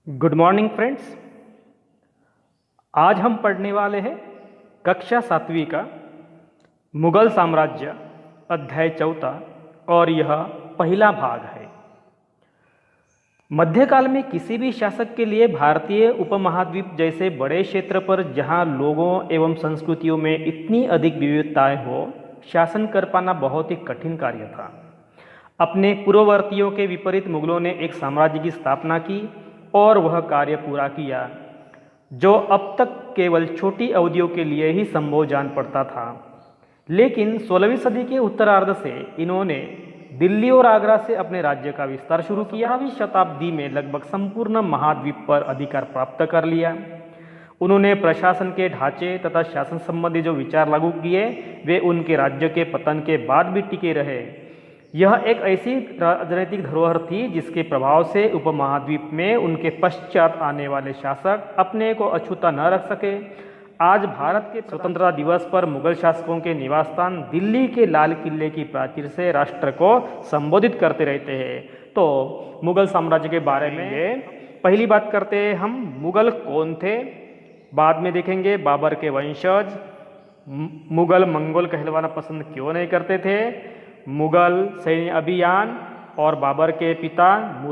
Good morning friends. आज हम पढ़ने वाले हैं कक्षा 7वीं का मुगल साम्राज्य अध्याय 4 और यह पहला भाग है। मध्यकाल में किसी भी शासक के लिए भारतीय उपमहाद्वीप जैसे बड़े क्षेत्र पर जहां लोगों एवं संस्कृतियों में इतनी अधिक विविधताएं हो, शासन कर पाना बहुत ही कठिन कार्य था। अपने पूर्ववर्तियों के विपरीत मुगलों ने एक साम्राज्य की स्थापना की और वह कार्य पूरा किया जो अब तक केवल छोटी अवधियों के लिए ही संभव जान पड़ता था। लेकिन 16वीं सदी के उत्तरार्ध से इन्होंने दिल्ली और आगरा से अपने राज्य का विस्तार शुरू किया। 17वीं शताब्दी में लगभग संपूर्ण महाद्वीप पर अधिकार प्राप्त कर लिया। उन्होंने प्रशासन के ढांचे तथा शासन संबंधी जो विचार लागू किए वे उनके राज्य के पतन के बाद भी टिके रहे। यह एक ऐसी राजनीतिक धरोहर थी जिसके प्रभाव से उपमहाद्वीप में उनके पश्चात आने वाले शासक अपने को अछूता न रख सके। आज भारत के स्वतंत्रता दिवस पर मुगल शासकों के निवास स्थान दिल्ली के लाल किले की प्राचीर से राष्ट्र को संबोधित करते रहते हैं। तो मुगल साम्राज्य के बारे में पहली बात करते हैं हम, मुगल कौन थे। बाद में देखेंगे बाबर के वंशज, मुगल मंगोल कहलवाना पसंद क्यों नहीं करते थे, मुगल सैन्य अभियान और बाबर के पिता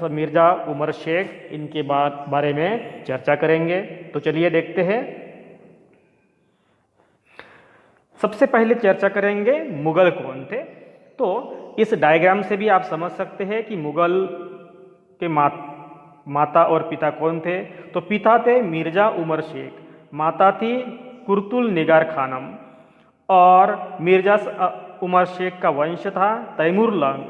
मिर्जा उमर शेख, इनके बारे में चर्चा करेंगे। तो चलिए देखते हैं। सबसे पहले चर्चा करेंगे मुगल कौन थे। तो इस डायग्राम से भी आप समझ सकते हैं कि मुगल के माता और पिता कौन थे। तो पिता थे मिर्जा उमर शेख, माता थी कुर्तुल निगार खानम और मिर्जा उमर शेख का वंश था तैमूरलंग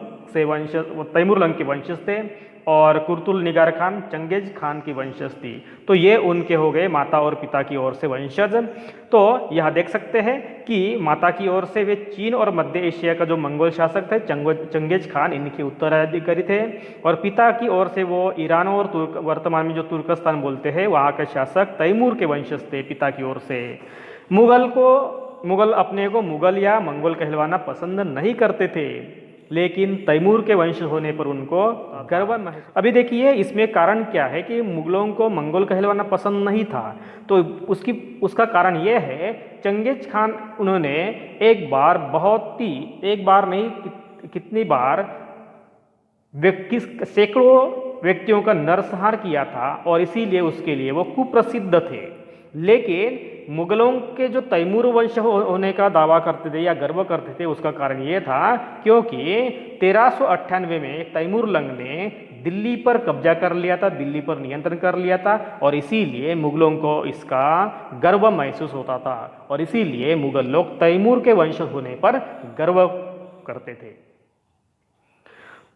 के वंशज थे और कुर्तुल निगार खान चंगेज खान की वंशज थी। तो ये उनके हो गए माता और पिता की ओर से वंशज। तो यह देख सकते हैं कि माता की ओर से वे चीन और मध्य एशिया का जो मंगोल शासक थे चंगेज खान, इनके उत्तराधिकारी थे और पिता की ओर से वो ईरान और वर्तमान में जो तुर्कस्तान बोलते हैं वहाँ के शासक तैमूर के वंशज थे पिता की ओर से। मुगल अपने को मुगल या मंगोल कहलवाना पसंद नहीं करते थे, लेकिन तैमूर के वंश होने पर उनको गर्व महसूस। अभी देखिए इसमें कारण क्या है कि मुगलों को मंगोल कहलवाना पसंद नहीं था। तो उसका कारण यह है, चंगेज खान उन्होंने एक बार नहीं कितनी बार सैकड़ों व्यक्तियों का नरसंहार किया था और इसीलिए उसके लिए वो कुप्रसिद्ध थे। लेकिन मुगलों के जो तैमूर वंश होने का दावा करते थे या गर्व करते थे, उसका कारण ये था क्योंकि 1398 में तैमूरलंग ने दिल्ली पर कब्जा कर लिया था, दिल्ली पर नियंत्रण कर लिया था और इसीलिए मुगलों को इसका गर्व महसूस होता था और इसीलिए मुगल लोग तैमूर के वंश होने पर गर्व करते थे।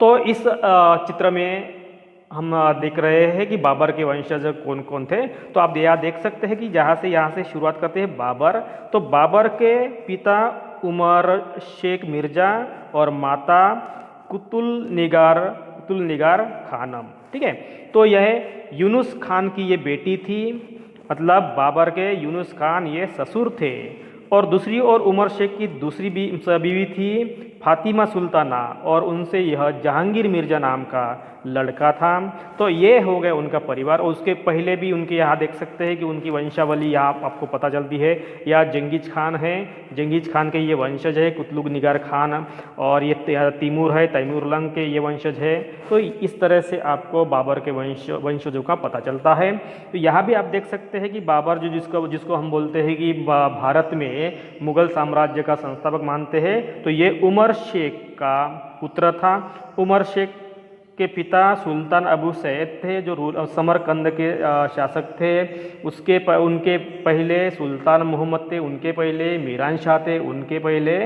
तो इस चित्र में हम देख रहे हैं कि बाबर के वंशज कौन कौन थे। तो आप यहाँ देख सकते हैं कि यहाँ से शुरुआत करते हैं बाबर। तो बाबर के पिता उमर शेख मिर्जा और माता कुतुल निगार खानम, ठीक है। तो यह यूनुस खान की ये बेटी थी, मतलब बाबर के यूनुस खान ये ससुर थे। और दूसरी ओर उमर शेख की दूसरी बीवी थी फातिमा सुल्ताना और उनसे यह जहांगीर मिर्जा नाम का लड़का था। तो ये हो गए उनका परिवार। और उसके पहले भी उनके यहाँ देख सकते हैं कि उनकी वंशावली यहाँ आपको पता चलती है। यहाँ जंगीज खान है, जंगीज खान के ये वंशज है कुतलुग निगार खान, और ये तैमूर है, तैमूरलंग के ये वंशज है। तो इस तरह से आपको बाबर के वंशजों का पता चलता है। तो यहाँ भी आप देख सकते हैं कि बाबर जिसको हम बोलते हैं कि भारत में मुगल साम्राज्य का संस्थापक मानते हैं, तो ये उमर शेख का पुत्र था। उमर शेख के पिता सुल्तान अबू सैद थे जो समरकंद के शासक थे। उनके पहले सुल्तान मोहम्मद थे, उनके पहले मीरान शाह थे, उनके पहले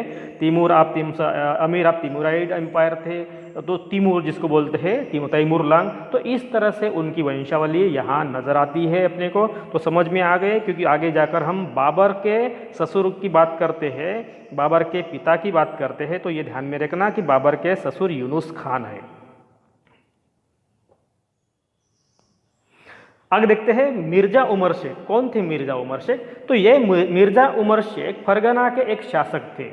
अमीर ऑफ तिमुराइड एम्पायर थे। तो तिमूर जिसको बोलते हैं तैमूरलंग। तो इस तरह से उनकी वंशावली यहाँ नजर आती है अपने को। तो समझ में आ गए, क्योंकि आगे जाकर हम बाबर के ससुर की बात करते हैं, बाबर के पिता की बात करते हैं। तो ये ध्यान में रखना कि बाबर के ससुर यूनुस खान है। आगे देखते हैं मिर्जा उमर शेख। कौन थे मिर्जा उमर शेख? तो ये मिर्जा उमर शेख फरगना के एक शासक थे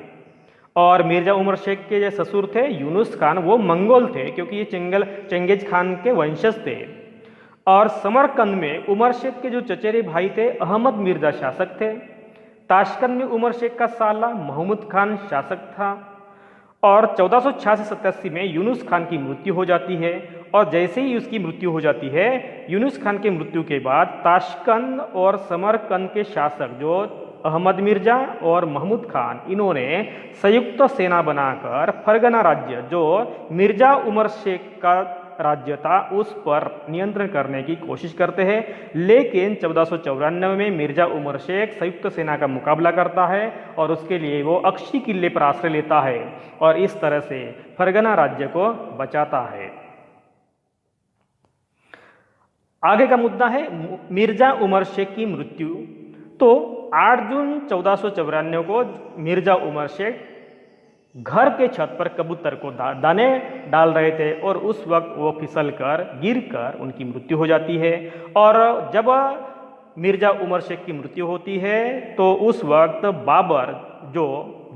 और मिर्जा उमर शेख के जो ससुर थे यूनुस खान, वो मंगोल थे क्योंकि ये चंगेज खान के वंशज थे। और समरकंद में उमर शेख के जो चचेरे भाई थे अहमद मिर्जा शासक थे। ताशकंद में उमर शेख का साला महमूद खान शासक था। और 1486-87 में यूनुस खान की मृत्यु हो जाती है। और जैसे ही उसकी मृत्यु हो जाती है, यूनुस खान के मृत्यु के बाद ताशकंद और समरकंद के शासक जो अहमद मिर्जा और महमूद खान, इन्होंने संयुक्त सेना बनाकर फरगना राज्य जो मिर्जा उमर शेख का राज्य था उस पर नियंत्रण करने की कोशिश करते हैं। लेकिन 1494 में मिर्जा उमर शेख संयुक्त सेना का मुकाबला करता है और उसके लिए वो अक्षी किले पर आश्रय लेता है और इस तरह से फरगना राज्य को बचाता है। आगे का मुद्दा है मिर्जा उमर शेख की मृत्यु। तो 8 जून 1494 को मिर्जा उमर शेख घर के छत पर कबूतर को दाने डाल रहे थे और उस वक्त वो फिसलकर गिरकर उनकी मृत्यु हो जाती है। और जब मिर्जा उमर शेख की मृत्यु होती है तो उस वक्त बाबर जो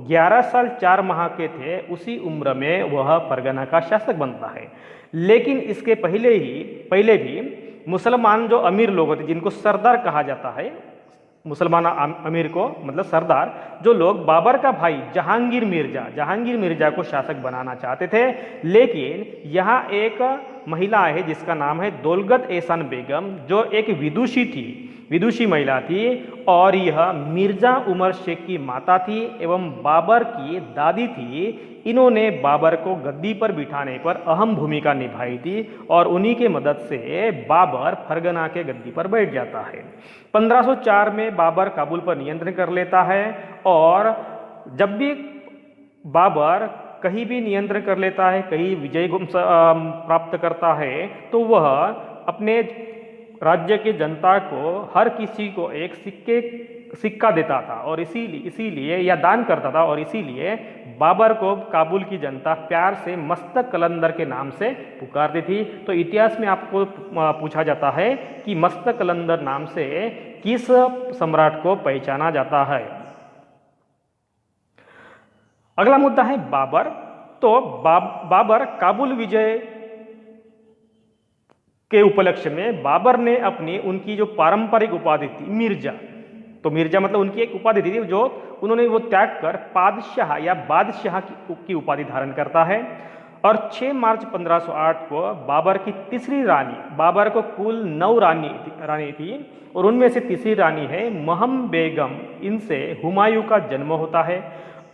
11 साल 4 माह के थे, उसी उम्र में वह फरगना का शासक बनता है। लेकिन इसके पहले भी मुसलमान जो अमीर लोग होते जिनको सरदार कहा जाता है, मुसलमान अमीर को मतलब सरदार, जो लोग बाबर का भाई जहांगीर मिर्जा को शासक बनाना चाहते थे। लेकिन यहाँ एक महिला है जिसका नाम है दौलत एहसान बेगम, जो एक विदुषी महिला थी और यह मिर्जा उमर शेख की माता थी एवं बाबर की दादी थी। इन्होंने बाबर को गद्दी पर बिठाने पर अहम भूमिका निभाई थी और उन्हीं के मदद से बाबर फरगना के गद्दी पर बैठ जाता है। 1504 में बाबर काबुल पर नियंत्रण कर लेता है और जब भी बाबर कहीं भी नियंत्रण कर लेता है, कहीं विजय प्राप्त करता है, तो वह अपने राज्य की जनता को हर किसी को एक सिक्का देता था और इसीलिए या दान करता था और इसीलिए बाबर को काबुल की जनता प्यार से मस्तक कलंदर के नाम से पुकारती थी। तो इतिहास में आपको पूछा जाता है कि मस्तक कलंदर नाम से किस सम्राट को पहचाना जाता है। अगला मुद्दा है बाबर। तो बाबर काबुल विजय के उपलक्ष्य में बाबर ने उनकी जो पारंपरिक उपाधि थी मिर्जा, तो मिर्जा मतलब उनकी एक उपाधि थी जो उन्होंने वो त्याग कर पादशाह या बादशाह की उपाधि धारण करता है। और 6 मार्च 1508 को बाबर की तीसरी रानी, बाबर को कुल 9 रानी थी और उनमें से तीसरी रानी है महम बेगम, इनसे हुमायूं का जन्म होता है।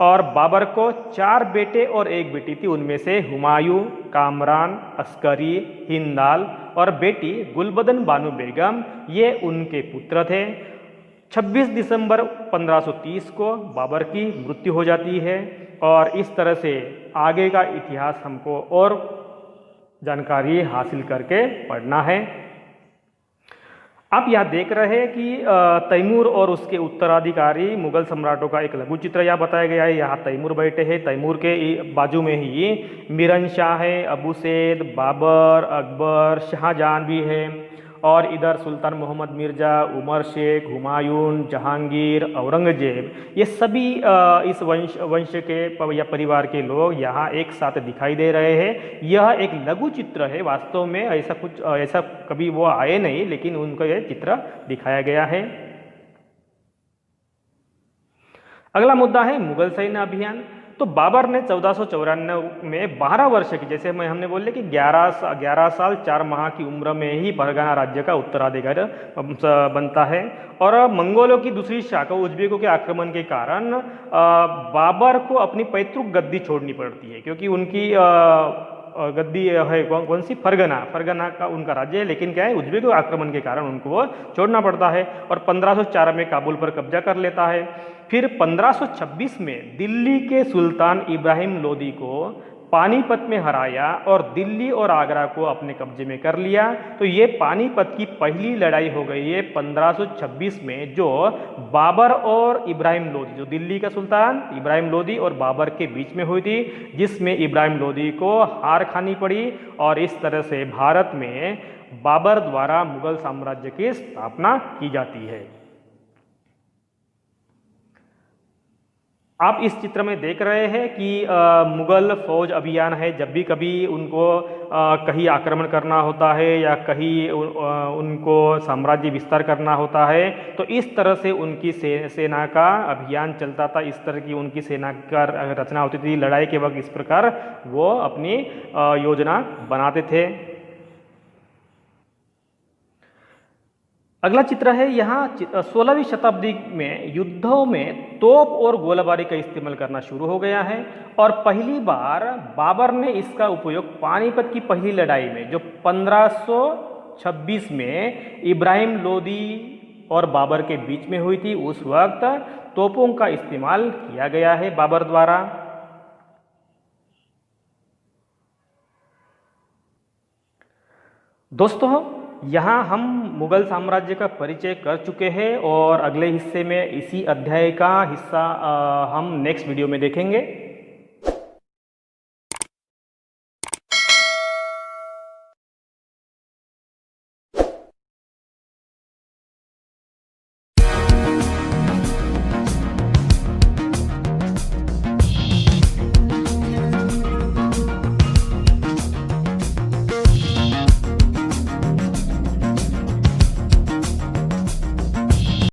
और बाबर को 4 बेटे और 1 बेटी थी, उनमें से हुमायूं, कामरान, अस्करी, हिंदाल और बेटी गुलबदन बानो बेगम, ये उनके पुत्र थे। 26 दिसंबर 1530 को बाबर की मृत्यु हो जाती है और इस तरह से आगे का इतिहास हमको और जानकारी हासिल करके पढ़ना है। आप यहाँ देख रहे हैं कि तैमूर और उसके उत्तराधिकारी मुगल सम्राटों का एक लघु चित्र यहाँ बताया गया है। यहाँ तैमूर बैठे हैं, तैमूर के बाजू में ही मिरनशाह है, अबू सैद, बाबर, अकबर, शाहजहां भी है और इधर सुल्तान मोहम्मद मिर्जा, उमर शेख, हुमायूं, जहांगीर, औरंगजेब, ये सभी इस वंश के या परिवार के लोग यहाँ एक साथ दिखाई दे रहे हैं। यह एक लघु चित्र है, वास्तव में ऐसा कभी वो आए नहीं, लेकिन उनका यह चित्र दिखाया गया है। अगला मुद्दा है मुगल सैन्य अभियान। तो बाबर ने 1494 में 12 वर्ष की, जैसे हमने बोले कि 11 साल 4 माह की उम्र में ही फरगना राज्य का उत्तराधिकारी बनता है। और मंगोलों की दूसरी शाखा उज्बेकों के आक्रमण के कारण बाबर को अपनी पैतृक गद्दी छोड़नी पड़ती है, क्योंकि उनकी गद्दी है कौन सी, फरगना का उनका राज्य है, लेकिन क्या है उज्बेकों के आक्रमण के कारण उनको वो छोड़ना पड़ता है और 1504 में काबुल पर कब्जा कर लेता है। फिर 1526 में दिल्ली के सुल्तान इब्राहिम लोदी को पानीपत में हराया और दिल्ली और आगरा को अपने कब्जे में कर लिया। तो ये पानीपत की पहली लड़ाई हो गई है 1526 में, जो बाबर और इब्राहिम लोदी, जो दिल्ली का सुल्तान इब्राहिम लोदी और बाबर के बीच में हुई थी, जिसमें इब्राहिम लोदी को हार खानी पड़ी और इस तरह से भारत में बाबर द्वारा मुगल साम्राज्य की स्थापना की जाती है। आप इस चित्र में देख रहे हैं कि मुगल फौज अभियान है, जब भी कभी उनको कहीं आक्रमण करना होता है या कहीं उनको साम्राज्य विस्तार करना होता है, तो इस तरह से उनकी सेना का अभियान चलता था, इस तरह की उनकी सेना का रचना होती थी। लड़ाई के वक्त इस प्रकार वो अपनी योजना बनाते थे। अगला चित्र है, यहाँ 16वीं शताब्दी में युद्धों में तोप और गोलाबारी का इस्तेमाल करना शुरू हो गया है और पहली बार बाबर ने इसका उपयोग पानीपत की पहली लड़ाई में, जो 1526 में इब्राहिम लोदी और बाबर के बीच में हुई थी, उस वक्त तोपों का इस्तेमाल किया गया है बाबर द्वारा। दोस्तों, यहाँ हम मुगल साम्राज्य का परिचय कर चुके हैं और अगले हिस्से में इसी अध्याय का हिस्सा हम नेक्स्ट वीडियो में देखेंगे।